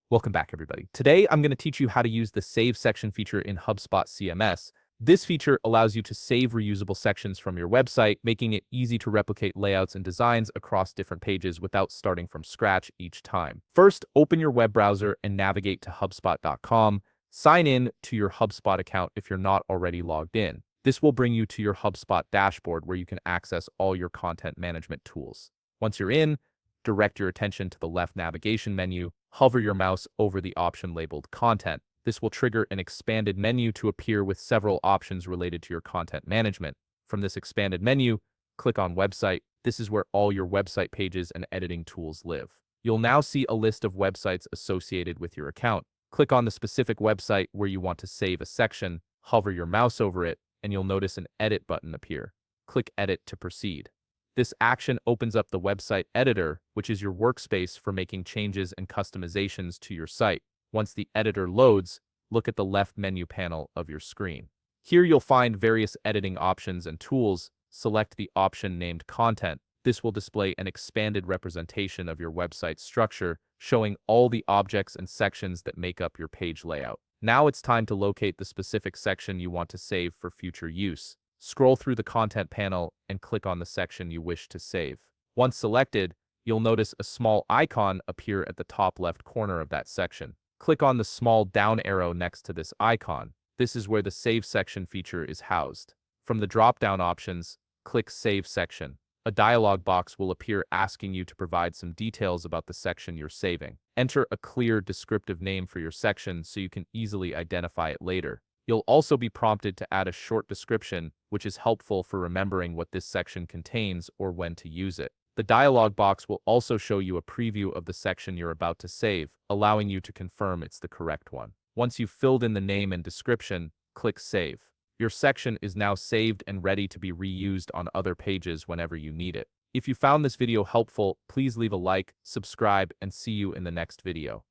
Welcome back, everybody. Today, I'm going to teach you how to use the Save section feature in HubSpot CMS. This feature allows you to save reusable sections from your website, making it easy to replicate layouts and designs across different pages without starting from scratch each time. First, open your web browser and navigate to HubSpot.com. Sign in to your HubSpot account if you're not already logged in. This will bring you to your HubSpot dashboard where you can access all your content management tools. Once you're in, direct your attention to the left navigation menu. Hover your mouse over the option labeled Content. This will trigger an expanded menu to appear with several options related to your content management. From this expanded menu, click on Website. This is where all your website pages and editing tools live. You'll now see a list of websites associated with your account. Click on the specific website where you want to save a section, hover your mouse over it, and you'll notice an Edit button appear. Click Edit to proceed. This action opens up the website editor, which is your workspace for making changes and customizations to your site. Once the editor loads, look at the left menu panel of your screen. Here you'll find various editing options and tools. Select the option named Content. This will display an expanded representation of your website structure, showing all the objects and sections that make up your page layout. Now it's time to locate the specific section you want to save for future use. Scroll through the content panel and click on the section you wish to save. Once selected, you'll notice a small icon appear at the top left corner of that section. Click on the small down arrow next to this icon. This is where the Save section feature is housed. From the drop-down options, click Save Section. A dialog box will appear asking you to provide some details about the section you're saving. Enter a clear, descriptive name for your section so you can easily identify it later. You'll also be prompted to add a short description, which is helpful for remembering what this section contains or when to use it. The dialog box will also show you a preview of the section you're about to save, allowing you to confirm it's the correct one. Once you've filled in the name and description, click Save. Your section is now saved and ready to be reused on other pages whenever you need it. If you found this video helpful, please leave a like, subscribe, and see you in the next video.